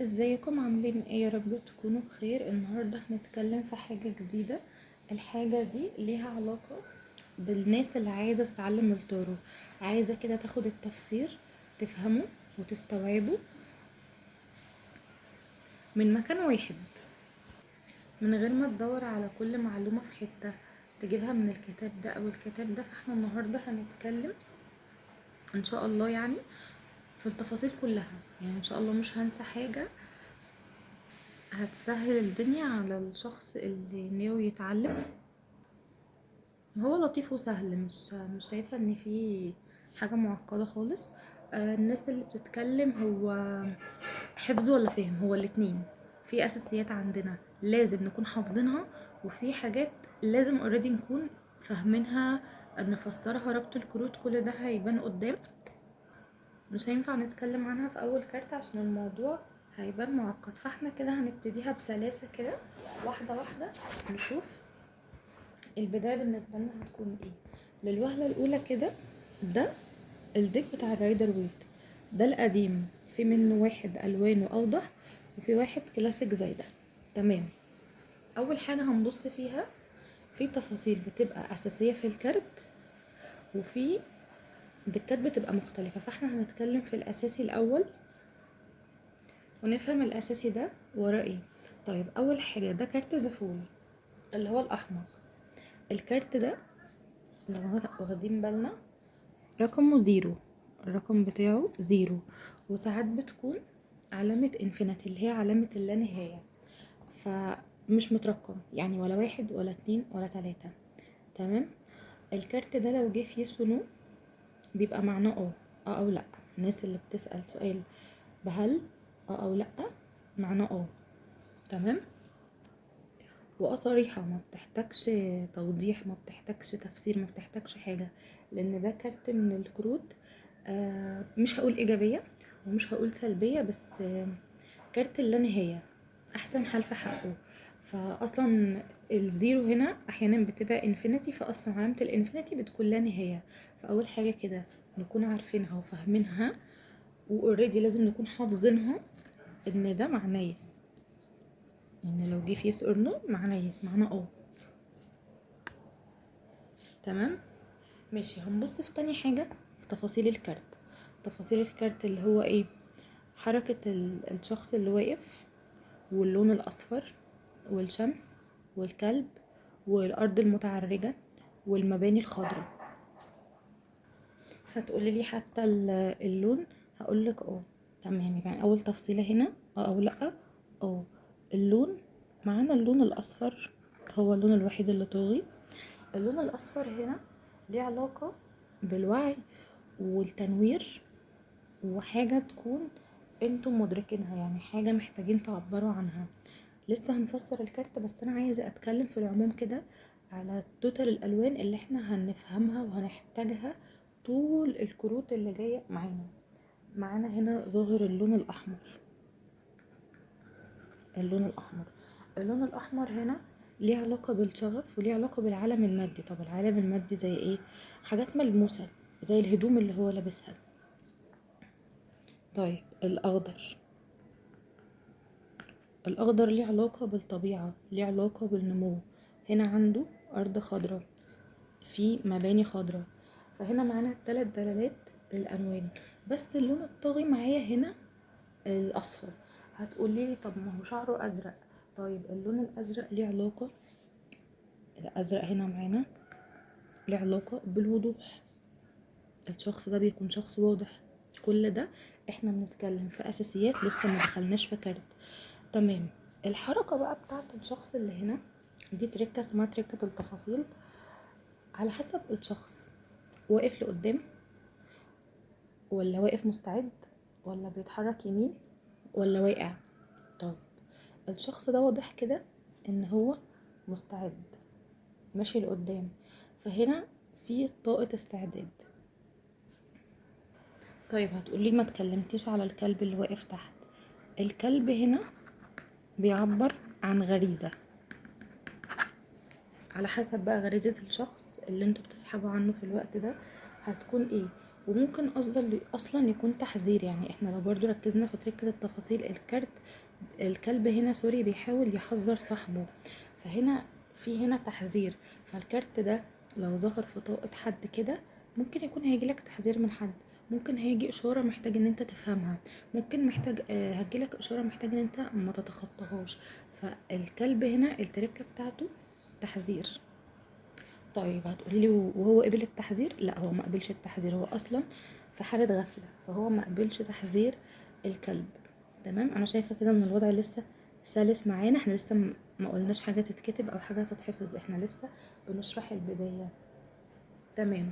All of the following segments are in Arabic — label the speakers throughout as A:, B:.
A: ازيكم عاملين ايه؟ يا رب تكونوا بخير. النهارده هنتكلم في حاجة جديدة. الحاجة دي ليها علاقة بالناس اللي عايزة تتعلم التارو، عايزة كده تاخد التفسير، تفهمه وتستوعبه من مكان واحد، من غير ما تدور على كل معلومة في حتة تجيبها من الكتاب ده او الكتاب ده. فاحنا النهارده هنتكلم ان شاء الله يعني في التفاصيل كلها، يعني ان شاء الله مش هنسى حاجة، هتسهل الدنيا على الشخص اللي ناوي يتعلم. هو لطيف وسهل، مش شايفة ان في حاجة معقدة خالص. الناس اللي بتتكلم، هو حفظ ولا فهم؟ هو الاتنين. في اساسيات عندنا لازم نكون حافظينها، وفي حاجات لازم اوريدي نكون فاهمينها، نفسرها، ربط الكروت، كل ده هيبان قدام. مش هينفع نتكلم عنها في اول كارت عشان الموضوع هيبان معقد. فاحنا كده هنبتديها بسلاسة كده، واحدة واحدة، نشوف البداية بالنسبة لنا هتكون ايه. للوهلة الاولى كده، ده الديك بتاع الرايدر ويت، ده القديم، في منه واحد الوانه اوضح وفي واحد كلاسيك زي ده. تمام. اول حاجة هنبص فيها في تفاصيل بتبقى اساسية في الكارت، وفي ديكات بتبقى مختلفة. فاحنا هنتكلم في الاساسي الاول ونفهم الاساسي ده وراه ايه. طيب، اول حاجة ده كارت زفول اللي هو الاحمر. الكارت ده لو واخدين بالنا رقمه زيرو، الرقم بتاعه زيرو، وساعات بتكون علامة انفينيتي اللي هي علامة اللانهاية، فمش مترقم يعني، ولا واحد ولا اتنين ولا تلاتة. تمام. الكارت ده لو جه في يس ونو بيبقى معناه اه او لا. الناس اللي بتسأل سؤال بهل او لا، معناه تمام. صريحة، ما بتحتاجش توضيح، ما بتحتاجش تفسير، ما بتحتاجش حاجة، لان ده كارت من الكروت. مش هقول ايجابية ومش هقول سلبية، بس كارت اللانهاية احسن حال في حقه. فاصلا الزيرو هنا احيانا بتبقى انفينيتي، فاصلا علامة الانفينيتي بتكون لا نهاية. فاول حاجة كده نكون عارفينها وفاهمينها، واوريدي لازم نكون حافظينها، ان ده معناه يس. يعني لو جه في يس اور نو معناه يس، معناه تمام. ماشي، هنبص في تاني حاجة في تفاصيل الكارت. تفاصيل الكارت اللي هو ايه؟ حركة الشخص اللي واقف، واللون الأصفر، والشمس، والكلب، والأرض المتعرجة، والمباني الخضراء. هتقولي لي حتى اللون، هقولك تمام. يعني أول تفصيلة هنا أو لأ. اه اللون، معانا اللون الأصفر هو اللون الوحيد اللي طاغي. اللون الأصفر هنا ليه علاقة بالوعي والتنوير، وحاجة تكون انتم مدركينها، يعني حاجة محتاجين تعبروا عنها. لسه هنفسر الكارت، بس انا عايزة اتكلم في العموم كده على توتال الالوان اللي احنا هنفهمها وهنحتاجها طول الكروت اللي جاية معانا. معانا هنا ظاهر اللون الاحمر. اللون الاحمر اللون الاحمر هنا ليه علاقة بالشغف وليه علاقة بالعالم المادي. طب العالم المادي زي ايه؟ حاجات ملموسة زي الهدوم اللي هو لابسها. طيب الاخضر ليه علاقة بالطبيعة، ليه علاقة بالنمو. هنا عنده ارض خضراء، في مباني خضراء. فهنا معانا 3 دلالات للالوان. بس اللون الطاغي معايا هنا الاصفر. هتقولي لي طب ما هو شعره ازرق. طيب اللون الازرق ليه علاقة، الازرق هنا معانا ليه علاقة بالوضوح. الشخص ده بيكون شخص واضح. كل ده احنا بنتكلم في اساسيات، لسه ما دخلناش في كارت. تمام. الحركة بقى بتاعت الشخص اللي هنا دي تركة اسمها تركة التفاصيل. على حسب الشخص، واقف لقدام ولا واقف مستعد ولا بيتحرك يمين ولا واقع. طيب الشخص ده واضح كده ان هو مستعد، ماشي لقدام، فهنا في طاقة استعداد. طيب هتقولي ما تكلمتيش على الكلب اللي واقف تحت. الكلب هنا بيعبر عن غريزة، على حسب بقى غريزة الشخص اللي انتوا بتسحبوا عنه في الوقت ده هتكون ايه. وممكن اصلا يكون تحذير. يعني احنا لو برضو ركزنا في تركة التفاصيل، الكلب هنا سوري بيحاول يحذر صاحبه، فهنا في هنا تحذير. فالكارت ده لو ظهر في طاقة حد كده، ممكن يكون هيجيلك تحذير من حد، ممكن هيجي اشارة محتاج ان انت تفهمها، ممكن محتاج هتجيلك اشارة محتاج ان انت ما تتخطاهاش. فالكلب هنا التركة بتاعته تحذير. طيب هتقولي لي وهو قبل التحذير؟ لا، هو ما قبلش التحذير، هو اصلا في حالة غفلة، فهو ما قبلش تحذير الكلب. تمام، انا شايفة كده ان الوضع لسه سلس معانا، احنا لسه ما قلناش حاجة تتكتب او حاجة تتحفظ، احنا لسه بنشرح البداية. تمام.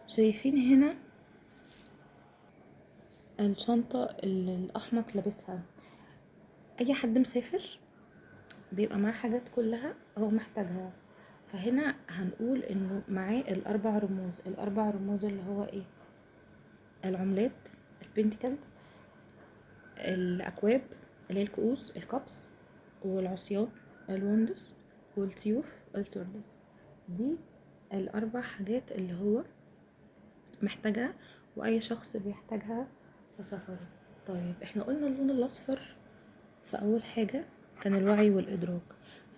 A: شايفين هنا الشنطة اللي الأحمق لابسها؟ أي حد مسافر بيبقى معاه حاجات كلها هو محتاجها، فهنا هنقول انه معاه الاربع رموز. الاربع رموز اللي هو ايه؟ العملات، البنتكلز، الاكواب اللي هي الكؤوس الكابس، والعصيان الوندس، والسيوف السوردس. دي الاربع حاجات اللي هو محتاجها، واي شخص بيحتاجها في سفره. طيب احنا قلنا اللون الاصفر في اول حاجة كان الوعي والادراك،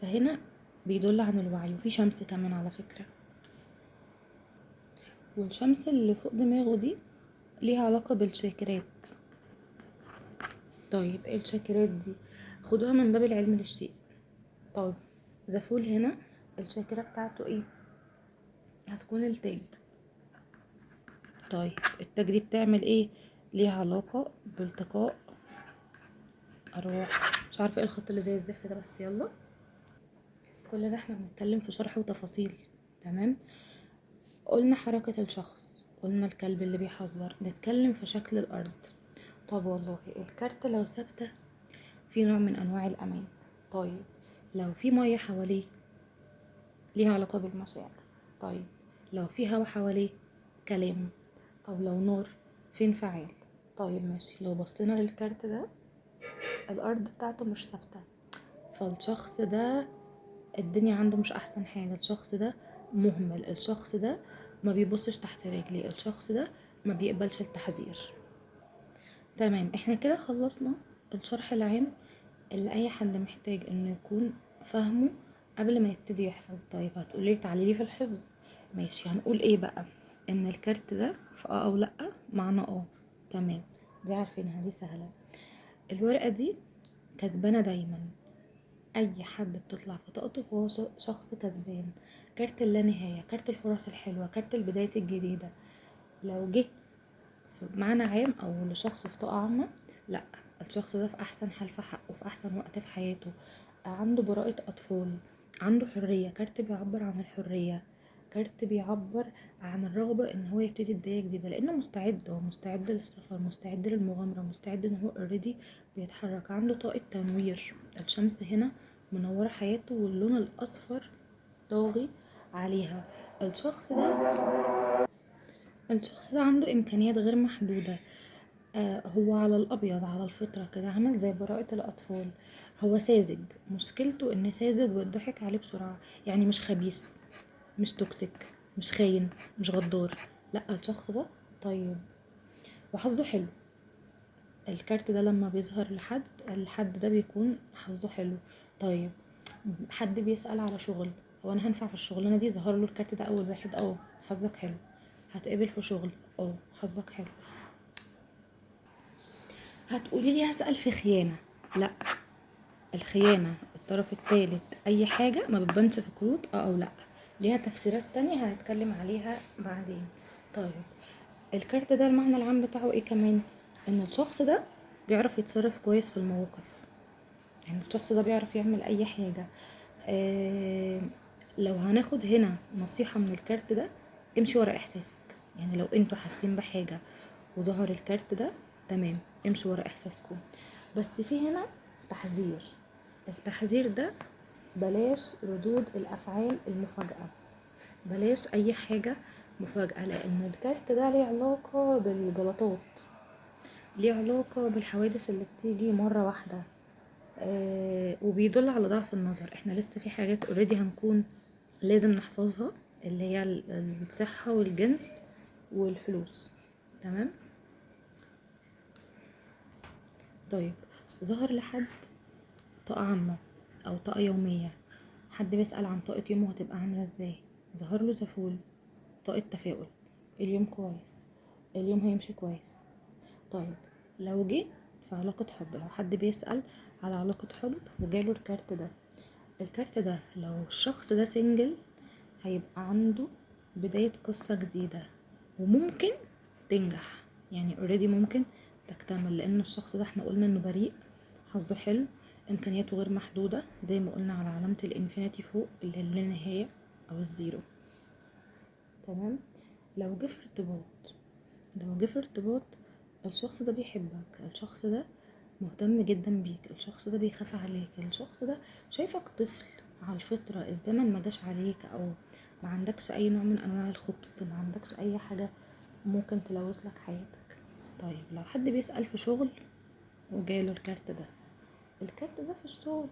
A: فهنا بيدل عن الوعي، وفي شمس كمان على فكرة، والشمس اللي فوق دماغه دي ليها علاقة بالشاكرات. طيب ايه الشاكرات دي؟ خدوها من باب العلم للشيء. طيب زفول هنا الشاكرة بتاعته ايه؟ هتكون التاج. طيب التاج دي بتعمل ايه؟ ليها علاقة بالتقاء ارواح. مش عارفة ايه الخط اللي زي الزفت ده، بس يلا، كل ده احنا بنتكلم في شرح وتفاصيل. تمام. قلنا حركة الشخص، قلنا الكلب اللي بيحذر، نتكلم في شكل الارض. طب والله الكارت لو ثابتة في نوع من انواع الامان. طيب لو في ميه حواليه ليها علاقه بالمشاعر. طيب لو في هوا حواليه كلام. طب لو نار في انفعال. طيب ماشي، لو بصينا للكارت ده الارض بتاعته مش ثابته، فالشخص ده الدنيا عنده مش احسن حاجه، الشخص ده مهمل، الشخص ده ما بيبصش تحت رجلي، الشخص ده ما بيقبلش التحذير. تمام، احنا كده خلصنا الشرح العام اللي اي حد محتاج انه يكون فاهمه قبل ما يبتدي يحفظ. طيب هتقولي تعليلي في الحفظ، ماشي. هنقول ايه بقى؟ ان الكارت ده في او لا معنى تمام، دي عارفينها، دي سهله. الورقه دي كسبانه دايما، اي حد بتطلع في طاقته فهو شخص كسبان. كارت اللانهايه، كارت الفرص الحلوه، كارت البدايه الجديده. لو جه في معنى عام او لشخص في طاقة عامة، لا، الشخص ده في احسن حال في حقه، في احسن وقت في حياته، عنده براءة اطفال، عنده حرية. كارت بيعبر عن الحرية، كارت بيعبر عن الرغبة ان هو يبتدي بداية جديدة، لانه مستعد، هو مستعد للسفر، مستعد للمغامرة، مستعد ان هو اوريدي بيتحرك، عنده طاقة تنوير. الشمس هنا منورة حياته، واللون الاصفر طاغي عليها. الشخص ده الشخص ده عنده امكانيات غير محدودة. هو على الابيض، على الفطره كده، عامل زي براءه الاطفال. هو ساذج، مشكلته ان ساذج ويضحك عليه بسرعه. يعني مش خبيث، مش توكسيك، مش خاين، مش غدار، لا، الشخص ده طيب وحظه حلو. الكارت ده لما بيظهر الحد ده بيكون حظه حلو. طيب حد بيسأل على شغل، هو انا هنفع في الشغلانه دي؟ ظهر له الكارت ده اول واحد، حظك حلو. هتقبل في شغل، حظك حلو. هتقولي لي هسأل في خيانة؟ لا، الخيانة الطرف الثالث اي حاجة ما بتبانش في كروت او لا، ليها تفسيرات تانية هنتكلم عليها بعدين. طيب الكارت ده المعنى العام بتاعه ايه كمان؟ ان الشخص ده بيعرف يتصرف كويس في المواقف، يعني الشخص ده بيعرف يعمل اي حاجة. آه لو هناخد هنا نصيحة من الكارت ده، امشي ورا احساسك. يعني لو انتوا حاسين بحاجة وظهر الكارت ده، تمام، امشوا ورا احساسكم. بس في هنا تحذير. التحذير ده بلاش ردود الافعال المفاجئة، بلاش اي حاجة مفاجأة، لان الكارت ده ليه علاقة بالجلطات، ليه علاقة بالحوادث اللي بتيجي مرة واحدة. وبيدل على ضعف النظر. احنا لسه في حاجات اوريدي هنكون لازم نحفظها، اللي هي الصحة والجنس والفلوس. تمام. طيب ظهر لحد طاقة عامة او طاقة يومية، حد بيسأل عن طاقة يومه هتبقى عاملة ازاي، ظهر له زفول، طاقة تفاؤل، اليوم كويس، اليوم هيمشي كويس. طيب لو جه في علاقة حب، لو حد بيسأل على علاقة حب وجاله الكارت ده، الكارت ده لو الشخص ده سنجل هيبقى عنده بداية قصة جديدة وممكن تنجح، يعني اوريدي ممكن تكتمل، لان الشخص ده احنا قلنا انه بريء، حظه حلو، امكانياته غير محدودة زي ما قلنا على علامة الانفينيتي فوق اللي هي اللانهاية او الزيرو. تمام. لو جه في ارتباط، لو جه في ارتباط الشخص ده بيحبك، الشخص ده مهتم جدا بيك، الشخص ده بيخاف عليك، الشخص ده شايفك طفل على الفطرة، الزمن ما جاش عليك، او ما عندكش اي نوع من انواع الخبث، ما عندكش اي حاجة ممكن تلوث لك حياتك. طيب لو حد بيسأل في شغل وجاله الكارت ده، الكارت ده في الشغل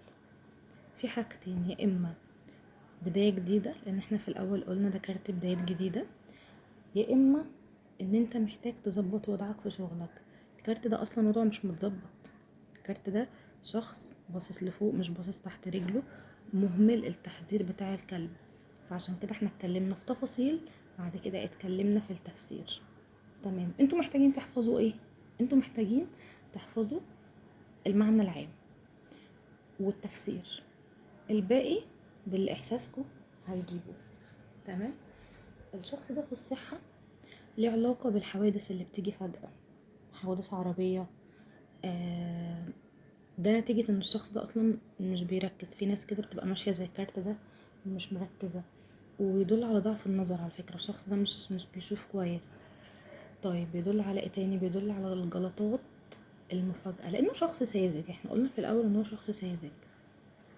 A: في حاجتين، يا اما بداية جديدة لان احنا في الاول قلنا ده كارت بداية جديدة، يا اما ان انت محتاج تظبط وضعك في شغلك. الكارت ده اصلا وضعه مش متظبط، الكارت ده شخص باصص لفوق مش باصص تحت رجله، مهمل التحذير بتاع الكلب. فعشان كده احنا اتكلمنا في تفاصيل، بعد كده اتكلمنا في التفسير. تمام. انتوا محتاجين تحفظوا ايه؟ انتوا محتاجين تحفظوا المعنى العام والتفسير، الباقي باللي احساسكم هيجيبه. تمام. الشخص ده في الصحة ليه علاقة بالحوادث اللي بتيجي فجأة، حوادث عربية، آه، ده نتيجة ان الشخص ده اصلا مش بيركز. في ناس كده بتبقى ماشية زي الكارت ده مش مركزة، ويدل على ضعف النظر على فكرة، الشخص ده مش بيشوف كويس. طيب بيدل على ايه تاني؟ بيدل على الجلطات المفاجئة، لانه شخص ساذج، احنا قلنا في الاول ان هو شخص ساذج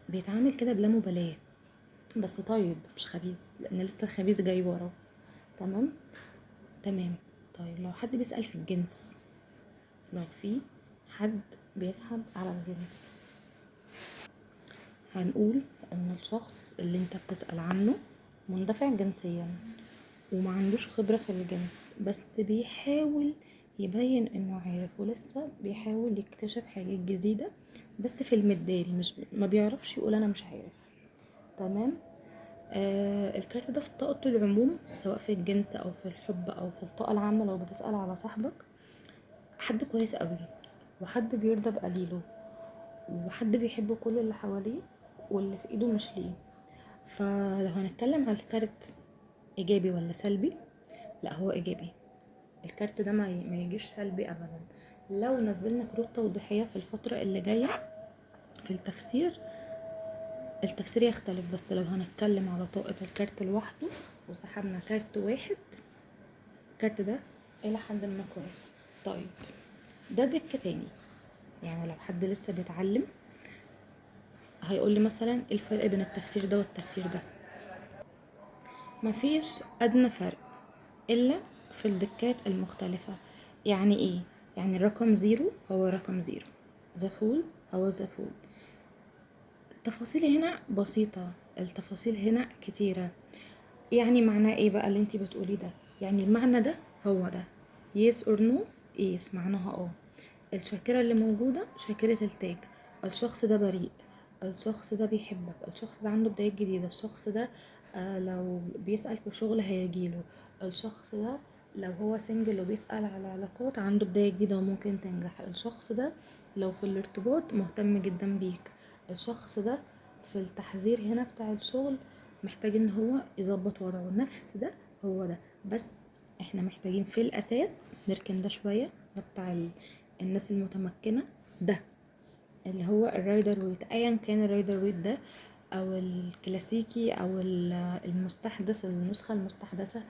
A: بيتعامل كده بلا مبالاة، بس طيب مش خبيث لان لسه الخبيث جاي وراه. تمام. تمام. طيب لو حد بيسأل في الجنس، لو في حد بيسحب على الجنس، هنقول ان الشخص اللي انت بتسأل عنه مندفع جنسيا وما عندوش خبرة في الجنس، بس بيحاول يبين انه عارف، ولسه بيحاول يكتشف حاجات جديدة، بس في المداري، مش ما بيعرفش يقول انا مش عارف. تمام. الكارت ده في طاقة العموم سواء في الجنس او في الحب او في الطاقة العامة، لو بتسأل على صاحبك، حد كويس قوي، وحد بيرضى بقليله، وحد بيحب كل اللي حواليه، واللي في ايده مش ليه. فلو هنتكلم على الكارت ايجابي ولا سلبي، لا هو ايجابي. الكارت ده ما يجيش سلبي ابدا. لو نزلنا كروت توضيحية في الفترة اللي جاية في التفسير، التفسير يختلف، بس لو هنتكلم على طاقة الكارت لوحده وسحبنا كارت واحد، الكارت ده الى حد ما كويس. طيب ده دك تاني، يعني لو حد لسه بيتعلم هيقول لي مثلا إيه الفرق بين التفسير ده والتفسير ده؟ مفيش ادنى فرق الا في الدكات المختلفة. يعني ايه؟ يعني رقم زيرو هو رقم زيرو، زفول هو زفول. التفاصيل هنا بسيطة، التفاصيل هنا كتيرة. يعني معناه ايه بقى اللي انتي بتقولي ده؟ يعني المعنى ده هو ده yes or no. yes معناها الشاكرة اللي موجودة شاكرة التاج، الشخص ده بريء، الشخص ده بيحبك، الشخص ده عنده بداية جديدة، الشخص ده لو بيسأل في شغل هيجيله، الشخص ده لو هو سنجل وبيسأل على علاقات عنده بداية جديدة وممكن تنجح، الشخص ده لو في الارتباط مهتم جدا بيك، الشخص ده في التحذير هنا بتاع الشغل محتاج ان هو يظبط وضعه، نفس ده هو ده. بس احنا محتاجين في الاساس نركن ده شوية، ده بتاع الناس المتمكنة، ده اللي هو الرايدر ويت، ايا كان الرايدر ويت ده او الكلاسيكي او المستحدث، النسخة المستحدثة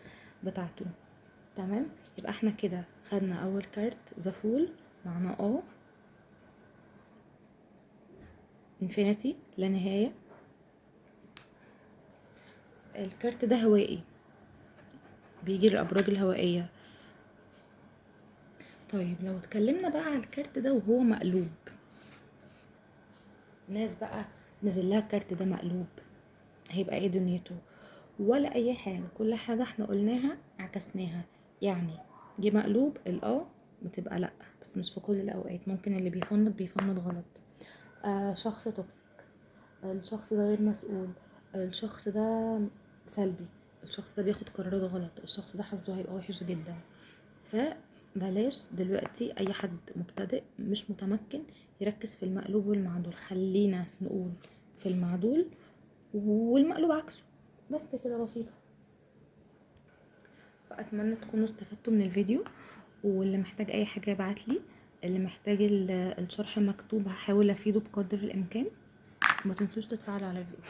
A: بتاعته. تمام. يبقى احنا كده خدنا اول كارت زفول، معناه انفينيتي لا نهاية. الكارت ده هوائي، بيجي الابراج الهوائية. طيب لو اتكلمنا بقى على الكارت ده وهو مقلوب، ناس بقى نزل لها الكارت ده مقلوب، هيبقى ايه دنيته؟ ولا اي حاجة، كل حاجة احنا قلناها عكسناها. يعني جه مقلوب بتبقى لا، بس مش في كل الاوقات، ممكن اللي بيفند غلط. شخص توكسيك، الشخص ده غير مسؤول، الشخص ده سلبي، الشخص ده بياخد قرارات غلط، الشخص ده حظه هيبقى وحش جدا. فبلاش دلوقتي اي حد مبتدئ مش متمكن يركز في المقلوب والمعدول، خلينا نقول في المعدول والمقلوب عكسه، بس كده بسيطة. فاتمنى تكونوا استفدتوا من الفيديو، واللي محتاج اي حاجة يبعتلي، اللي محتاج الشرح مكتوب هحاول افيده بقدر الامكان. ما تنسوش تتفاعلوا على الفيديو.